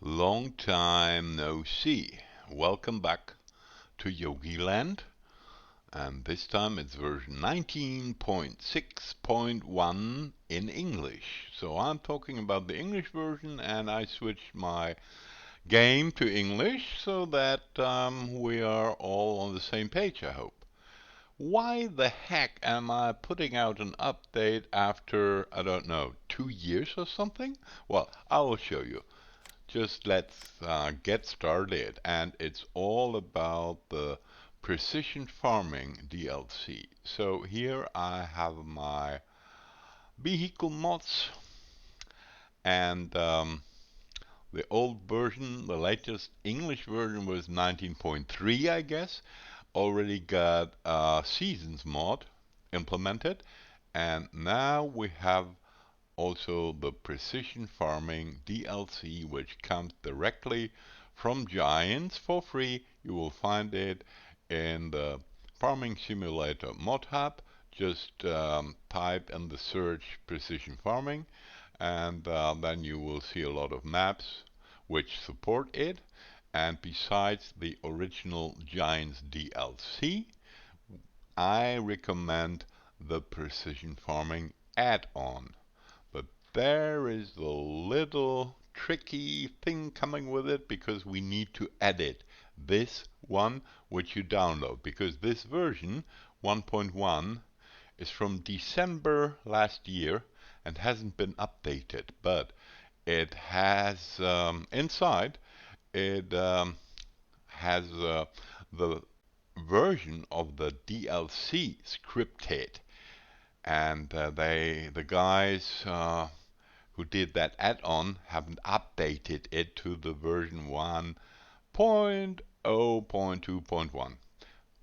Long time no see. Welcome back to Yogiland, and this time it's version 19.6.1 in English. So I'm talking about the English version, and I switched my game to English so that we are all on the same page, I hope. Why the heck am I putting out an update after, I don't know, 2 years or something? Well, I will show you. Just let's get started, and it's all about the precision farming DLC. So here I have my vehicle mods, and the old version, the latest English version was 19.3, I guess. Already got a seasons mod implemented, and now we have also the Precision Farming DLC, which comes directly from Giants for free. You will find it in the Farming Simulator mod hub. Just type in the search Precision Farming, and then you will see a lot of maps which support it. And besides the original Giants DLC, I recommend the Precision Farming add-on. But there is a little tricky thing coming with it, because we need to edit this one which you download, because this version 1.1 is from December last year and hasn't been updated, but it has inside it has the version of the DLC scripted, and the guys who did that add-on haven't updated it to the version 1.0.2.1.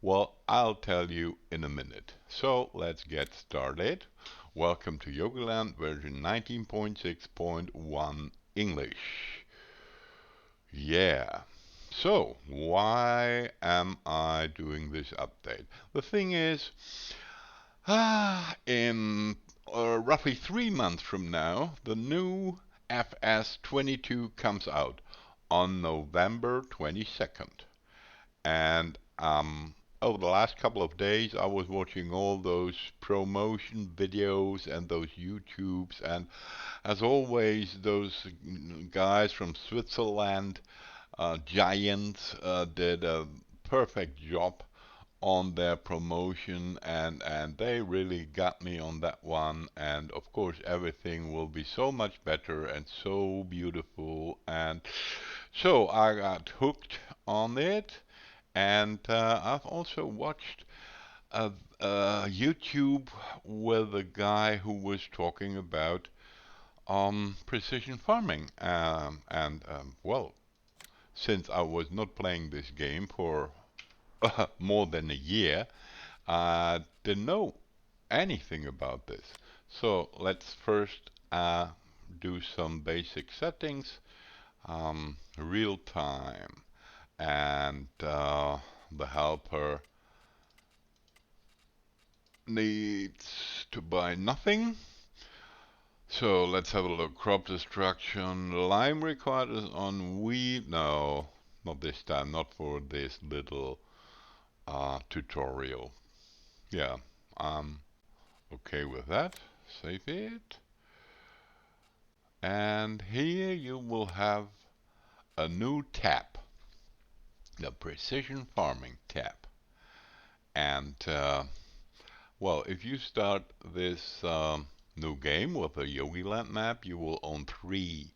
Well, I'll tell you in a minute. So let's get started. Welcome to Yogiland version 19.6.1 English. Yeah. So, why am I doing this update? The thing is, in roughly 3 months from now, the new FS22 comes out on November 22nd. And over the last couple of days, I was watching all those promotion videos and those YouTubes, and as always, those guys from Switzerland, Giants, did a perfect job on their promotion, and they really got me on that one. And of course everything will be so much better and so beautiful, and so I got hooked on it. And I've also watched YouTube with a guy who was talking about precision farming, well, since I was not playing this game for more than a year, I didn't know anything about this. So let's first do some basic settings. Real time, and the helper needs to buy nothing. So let's have a look. Crop destruction. Lime required is on wheat. No, not this time. Not for this little tutorial. Yeah, I'm okay with that. Save it. And here you will have a new tab, the Precision Farming tab. And well, if you start this new game with a Yogiland map, you will own 3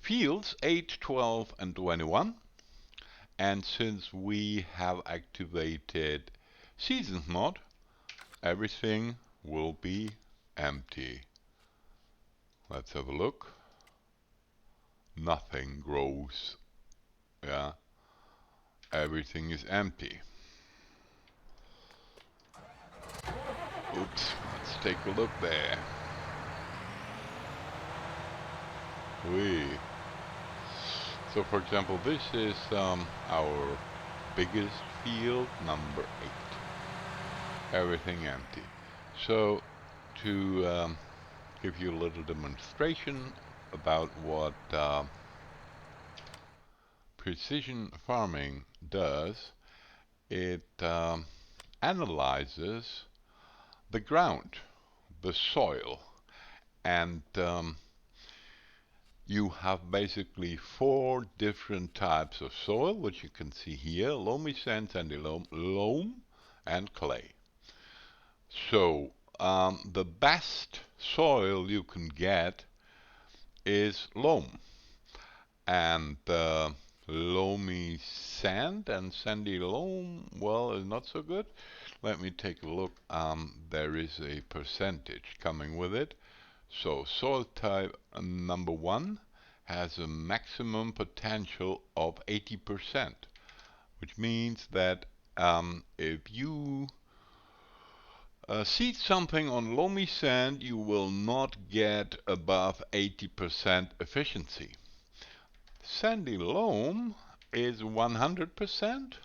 fields, 8, 12, and 21. And since we have activated Seasons mod, everything will be empty. Let's have a look. Nothing grows. Yeah, everything is empty. Oops, let's take a look there. Whee. So for example, this is our biggest field, number 8. Everything empty. So to give you a little demonstration about what precision farming does, it analyzes the ground, the soil, and you have basically 4 different types of soil, which you can see here: loamy sand, sandy loam, and clay. So the best soil you can get is loam, and loamy sand and sandy loam, well, is not so good. Let me take a look. There is a percentage coming with it. So soil type number 1 has a maximum potential of 80%, which means that if you seed something on loamy sand, you will not get above 80% efficiency. Sandy loam is 100%,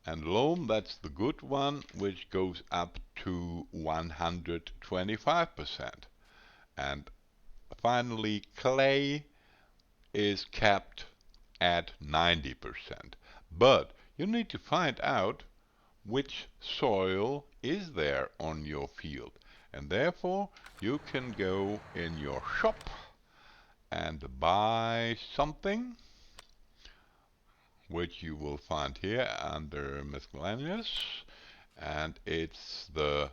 and loam, that's the good one, which goes up to 125%. And finally, clay is kept at 90%. But you need to find out which soil is there on your field. And therefore, you can go in your shop and buy something, which you will find here under miscellaneous, and it's the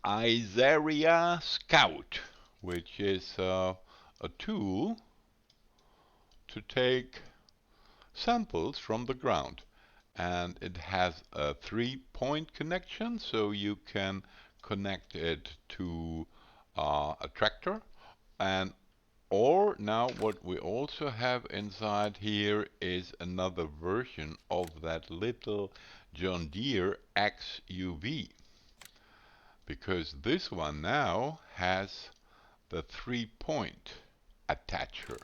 Izaria Scout, which is a tool to take samples from the ground. And it has a 3-point connection, so you can connect it to a tractor. And or now what we also have inside here is another version of that little John Deere XUV, because this one now has the 3-point attacher,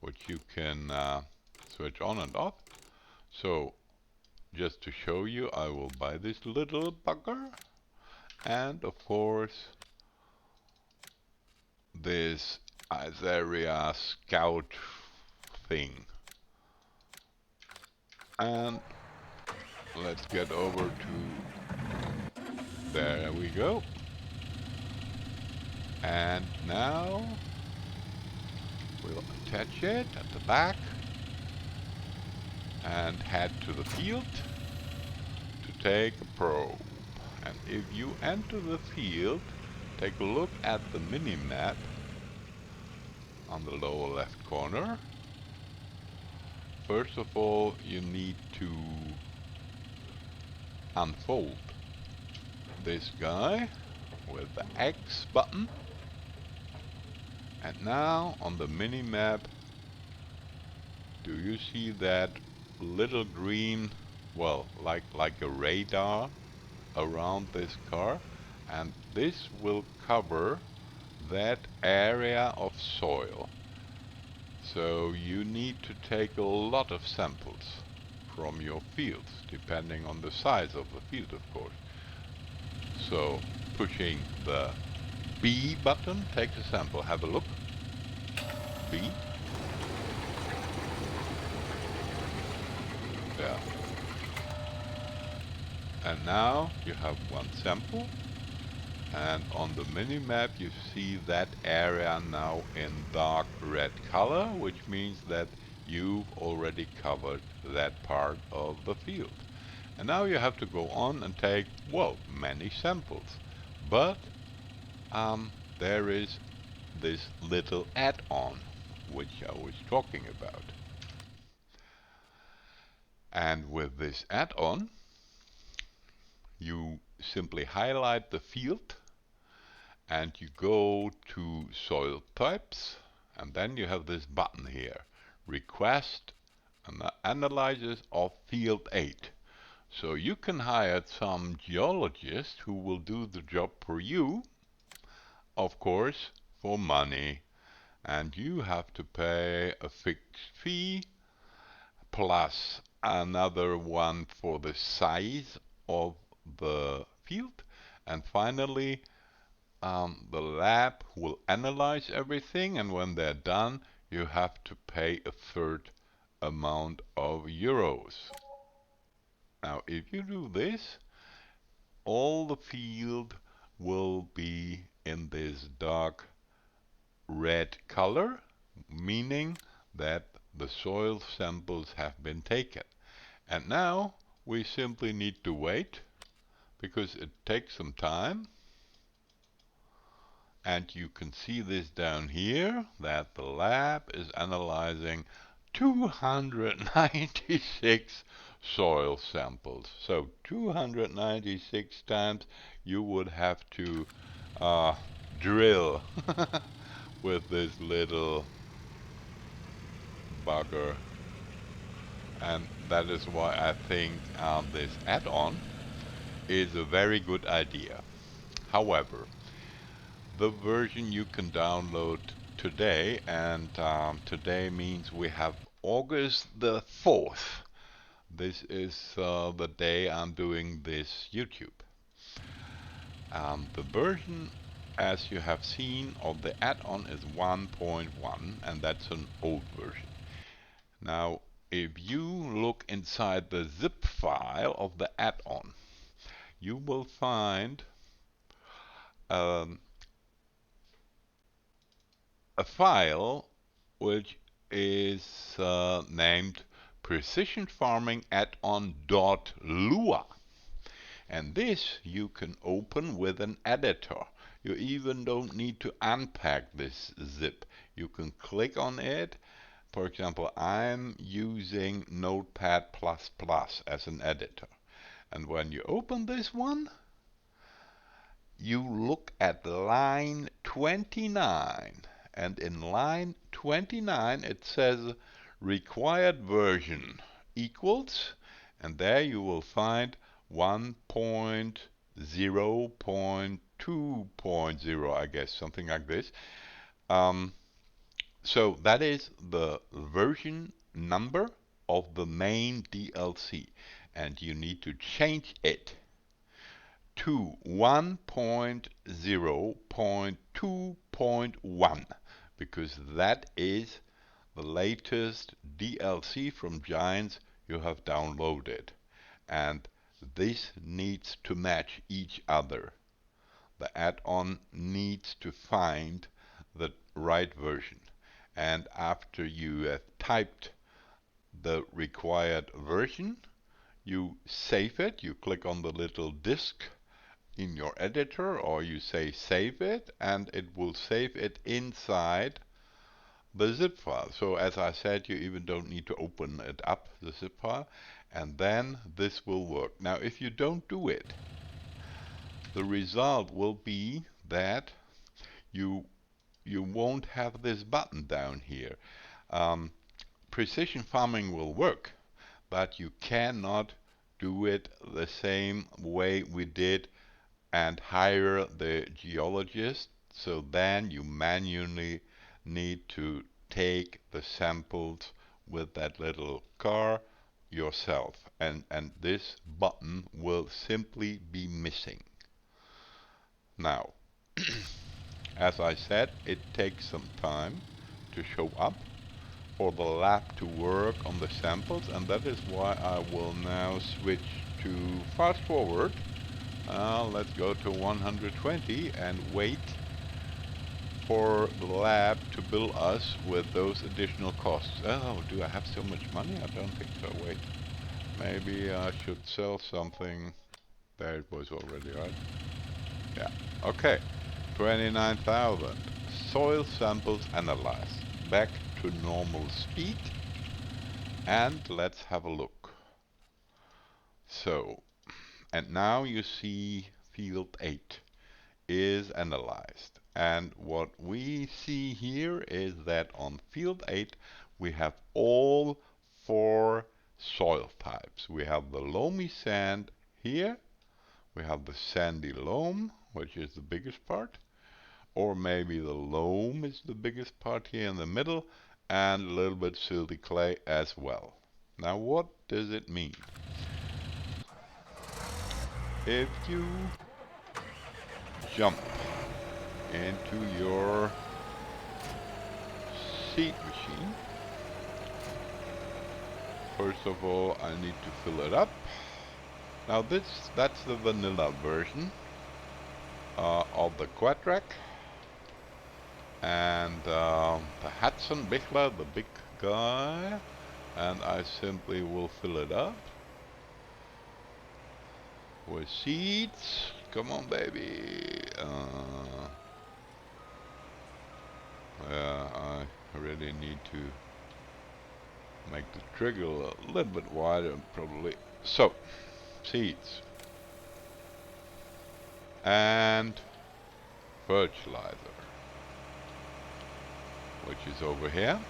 which you can switch on and off. So just to show you, I will buy this little bugger, and of course this Izaria Scout thing. And let's get over to, there we go. And now we'll attach it at the back and head to the field to take a probe. And if you enter the field, take a look at the mini-map on the lower left corner. First of all, you need to unfold this guy with the X button. And now on the mini-map, do you see that little green, well, like a radar around this car? And this will cover that area of soil. So you need to take a lot of samples from your fields, depending on the size of the field, of course. So pushing the B button takes a sample. Have a look. B. Yeah. And now you have one sample. And on the mini-map you see that area now in dark red color, which means that you've already covered that part of the field. And now you have to go on and take, well, many samples. But there is this little add-on which I was talking about. And with this add-on, you simply highlight the field and you go to soil types, and then you have this button here, request an analysis of field 8. So you can hire some geologist who will do the job for you, of course, for money. And you have to pay a fixed fee plus another one for the size of the field. And finally, the lab will analyze everything, and when they're done, you have to pay a third amount of euros. Now, if you do this, all the field will be in this dark red color, meaning that the soil samples have been taken. And now we simply need to wait because it takes some time. And you can see this down here, that the lab is analyzing 296 soil samples. So 296 times you would have to drill with this little bugger. And that is why I think this add-on is a very good idea. However, the version you can download today, and today means we have August the 4th. This is the day I'm doing this YouTube. The version, as you have seen, of the add-on is 1.1, and that's an old version. Now, if you look inside the zip file of the add-on, you will find um, a file which is named Precision Farming Add-on.lua. And this you can open with an editor. You even don't need to unpack this zip. You can click on it. For example, I'm using Notepad++ as an editor. And when you open this one, you look at line 29. And in line 29 it says required version equals, and there you will find 1.0.2.0, I guess, something like this. So that is the version number of the main DLC, and you need to change it to 1.0.2.1 because that is the latest DLC from Giants you have downloaded, and this needs to match each other. The add-on needs to find the right version, and after you have typed the required version, you save it. You click on the little disk in your editor, or you say save it, and it will save it inside the zip file. So as I said, you even don't need to open it up, the zip file, and then this will work. Now if you don't do it, the result will be that you won't have this button down here. Precision farming will work, but you cannot do it the same way we did and hire the geologist. So then you manually need to take the samples with that little car yourself, and this button will simply be missing. Now, as I said, it takes some time to show up for the lab to work on the samples, and that is why I will now switch to fast forward. Let's go to 120 and wait for the lab to bill us with those additional costs. Oh, do I have so much money? I don't think so. Wait. Maybe I should sell something. There it was already, right? Yeah. Okay. 29,000. Soil samples analyzed. Back to normal speed. And let's have a look. So, and now you see field 8 is analyzed. And what we see here is that on field 8 we have all 4 soil types. We have the loamy sand here, we have the sandy loam, which is the biggest part, or maybe the loam is the biggest part here in the middle, and a little bit silty clay as well. Now what does it mean? If you jump into your seed machine first of all, I need to fill it up. Now that's the vanilla version of the Quadrack. And the Hudson Bichler, the big guy. And I simply will fill it up with seeds. Come on, baby. Yeah, I really need to make the trigger a little bit wider, probably. So, seeds. And fertilizer, which is over here.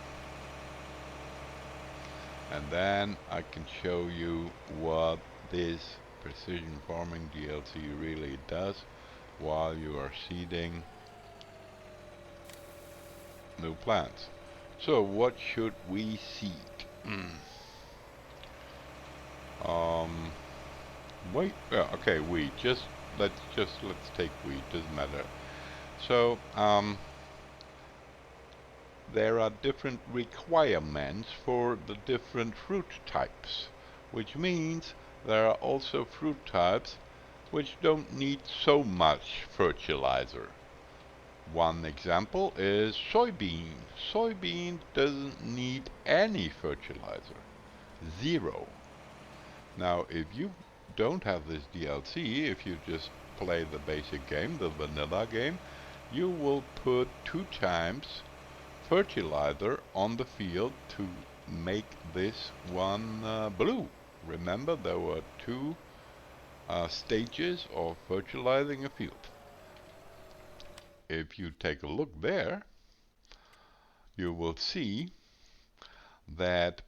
And then I can show you what this precision farming DLC really does while you are seeding new plants. So what should we seed? Wait, okay, wheat. Let's take wheat. Doesn't matter. So there are different requirements for the different fruit types, which means there are also fruit types which don't need so much fertilizer. One example is soybean. Soybean doesn't need any fertilizer. Zero. Now, if you don't have this DLC, if you just play the basic game, the vanilla game, you will put 2 times fertilizer on the field to make this one blue. Remember, there were 2 stages of fertilizing a field. If you take a look there, you will see that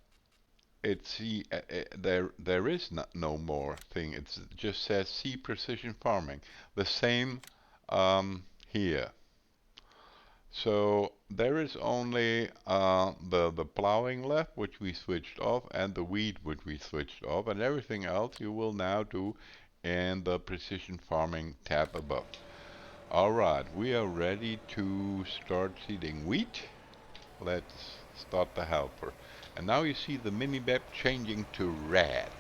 there is no more thing. It just says C precision farming. The same here. So there is only the plowing left, which we switched off, and the weed, which we switched off, and everything else you will now do in the precision farming tab above. Alright, we are ready to start seeding wheat. Let's start the helper. And now you see the minimap changing to red.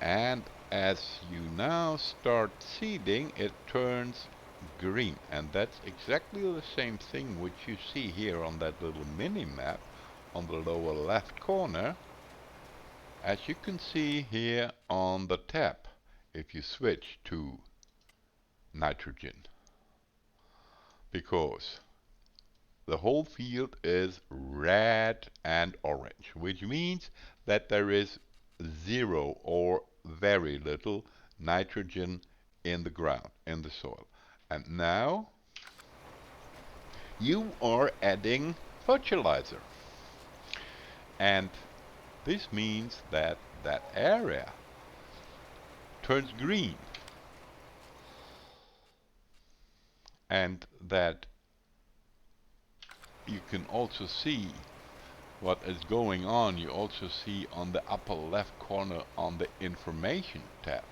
And as you now start seeding, it turns green. And that's exactly the same thing which you see here on that little minimap on the lower left corner. As you can see here on the tab, if you switch to nitrogen. Because the whole field is red and orange, which means that there is 0 or very little nitrogen in the ground, in the soil. And now you are adding fertilizer. And this means that that area turns green. And that you can also see what is going on. You also see on the upper left corner on the information tab,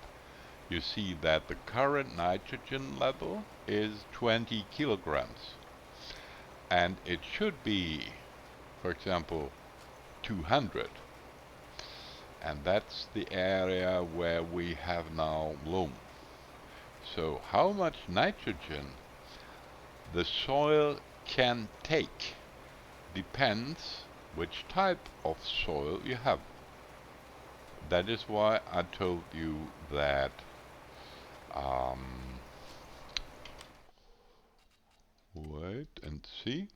you see that the current nitrogen level is 20 kilograms. And it should be, for example, 200. And that's the area where we have now loam. So how much nitrogen the soil can take depends which type of soil you have. That is why I told you that wait and see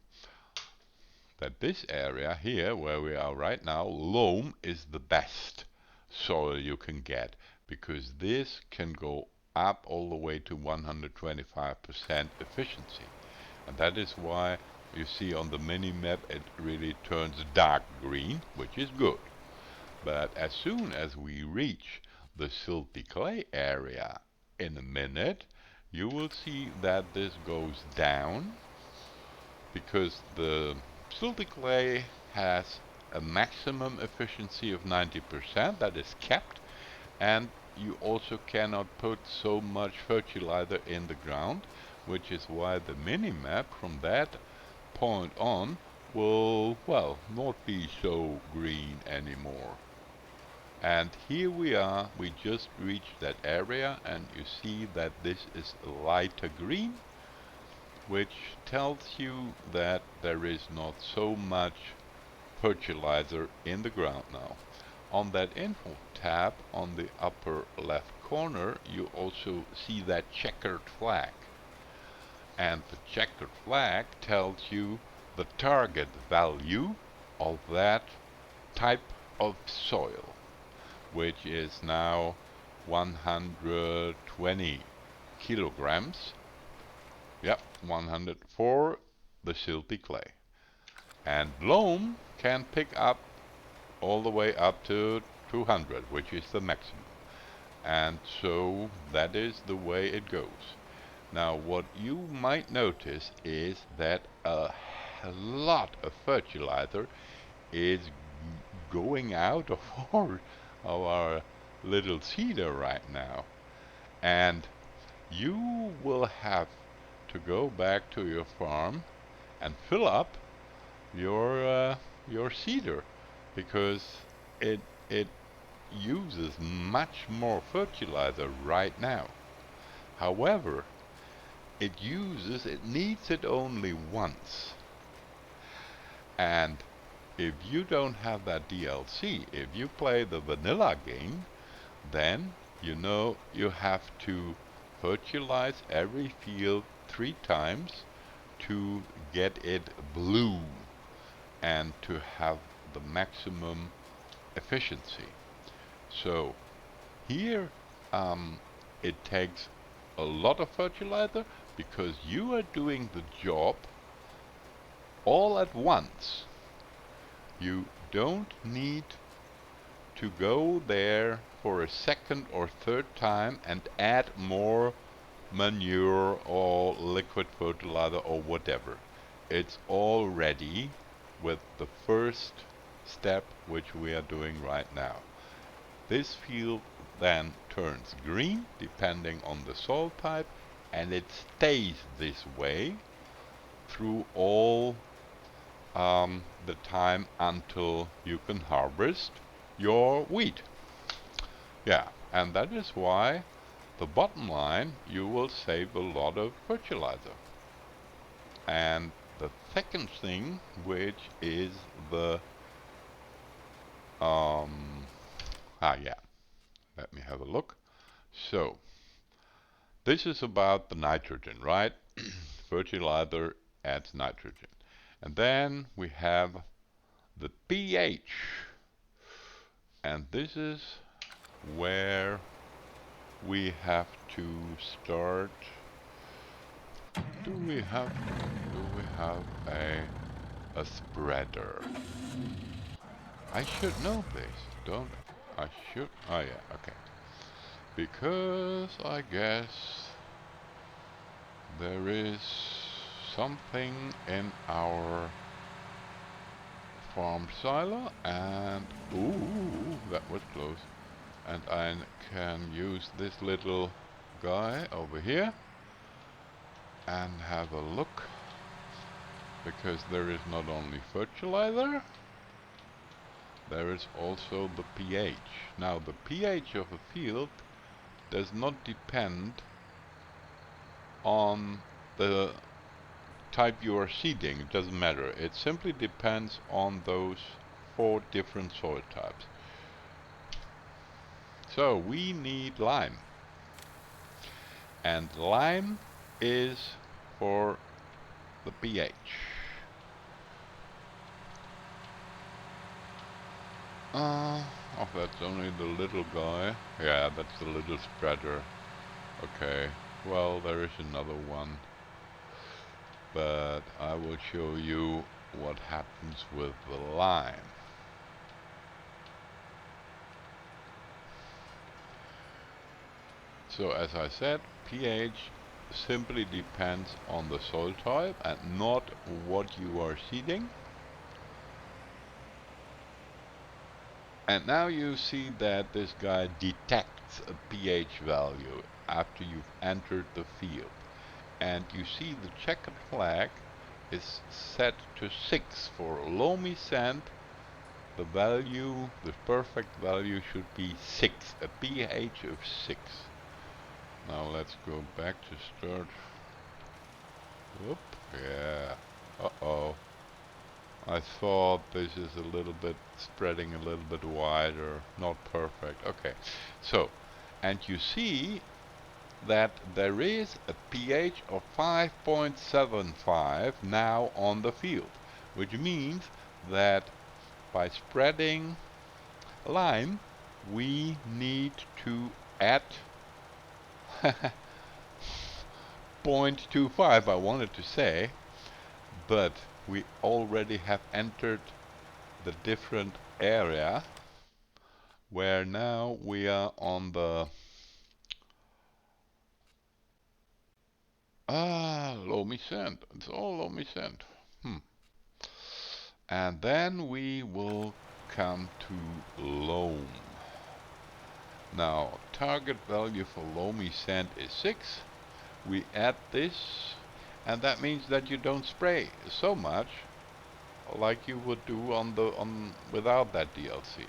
that this area here where we are right now, loam is the best soil you can get, because this can go up all the way to 125% efficiency. And that is why you see on the mini-map it really turns dark green, which is good. But as soon as we reach the silty clay area in a minute, you will see that this goes down, because the silty clay has a maximum efficiency of 90%, that is capped, and you also cannot put so much fertilizer in the ground, which is why the mini-map from that point on will, well, not be so green anymore. And here we are, we just reached that area, and you see that this is lighter green, which tells you that there is not so much fertilizer in the ground now. On that info tab on the upper left corner, you also see that checkered flag. And the checkered flag tells you the target value of that type of soil, which is now 120 kilograms. Yep, 100 for the silty clay. And loam can pick up all the way up to 200, which is the maximum. And so that is the way it goes. Now what you might notice is that a lot of fertilizer is going out of our little seeder right now. And you will have to go back to your farm and fill up your seeder, because it uses much more fertilizer right now. However, it needs it only once. And if you don't have that DLC, if you play the vanilla game, then you know you have to fertilize every field 3 times to get it blue and to have the maximum efficiency. So here it takes a lot of fertilizer because you are doing the job all at once. You don't need to go there for a second or third time and add more manure or liquid fertilizer or whatever. It's all ready with the first step which we are doing right now. This field then turns green depending on the soil type, and it stays this way through all the time until you can harvest your wheat. Yeah, and that is why the bottom line, you will save a lot of fertilizer. And the second thing, which is the let me have a look. So this is about the nitrogen, right? Fertilizer adds nitrogen. And then we have the pH. And this is where we have to start. Do we have a spreader? I should know this, don't I? Should. Oh yeah, okay. Because I guess there is something in our farm silo, and ooh, that was close. And I can use this little guy over here and have a look, because there is not only fertilizer, there is also the pH. Now the pH of a field does not depend on the type you are seeding, it doesn't matter. It simply depends on those 4 different soil types. So we need lime. And lime is for the pH. Oh, that's only the little guy. Yeah, that's the little spreader. Okay, well, there is another one. But I will show you what happens with the lime. So as I said, pH simply depends on the soil type and not what you are seeding. And now you see that this guy detects a pH value after you've entered the field. And you see the checkered flag is set to 6 for loamy sand, the value, the perfect value should be 6, a pH of 6. Now let's go back to start. Whoop, yeah. Uh-oh. I thought this is a little bit spreading a little bit wider, not perfect. Okay, so, and you see that there is a pH of 5.75 now on the field, which means that by spreading lime, we need to add 0.25, I wanted to say, but we already have entered the different area where now we are on the loamy sand. It's all loamy sand. And then we will come to loam. Now, target value for loamy sand is 6. We add this, and that means that you don't spray so much like you would do without that DLC.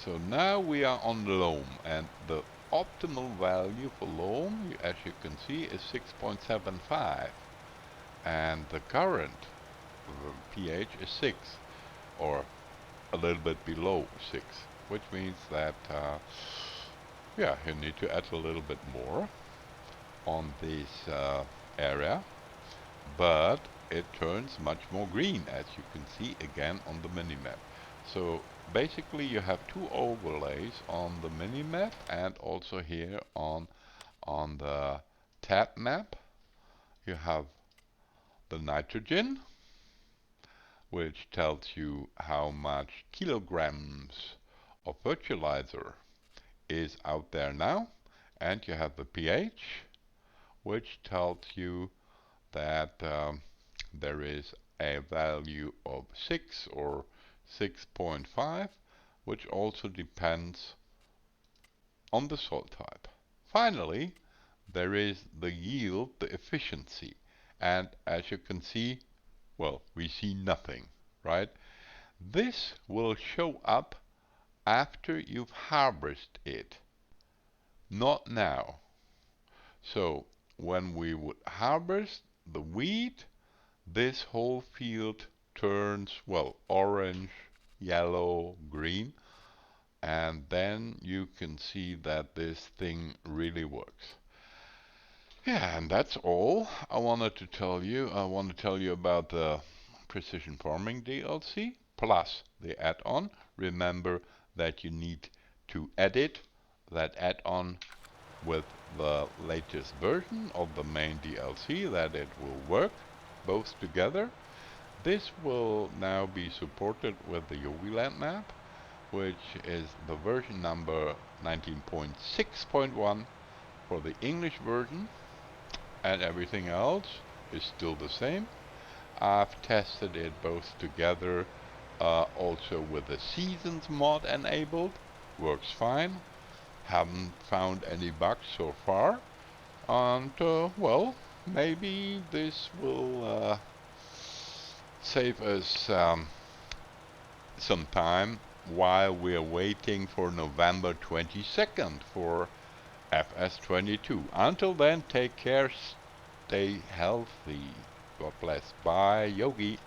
So now we are on loam, and the optimal value for loam, as you can see, is 6.75, and the current pH is 6, or a little bit below 6, which means that yeah, you need to add a little bit more on this area, but it turns much more green, as you can see again on the minimap. So basically you have two overlays on the minimap and also here on the tab map. You have the nitrogen, which tells you how much kilograms of fertilizer is out there now, and you have the pH, which tells you that there is a value of 6 or 6.5, which also depends on the soil type. Finally, there is the yield, the efficiency, and as you can see, well, we see nothing, right? This will show up after you've harvested it, not now. So when we would harvest the wheat, this whole field turns, well, orange, yellow, green, and then you can see that this thing really works. Yeah, and that's all I wanted to tell you. I want to tell you about the Precision Farming DLC, plus the add-on. Remember that you need to edit that add-on with the latest version of the main DLC, that it will work both together. This will now be supported with the Yogiland map, which is the version number 19.6.1 for the English version, and everything else is still the same. I've tested it both together, also with the Seasons mod enabled, works fine. Haven't found any bugs so far, and well, maybe this will save us some time while we're waiting for November 22nd for FS22. Until then, take care, stay healthy. God bless. Bye, Yogi.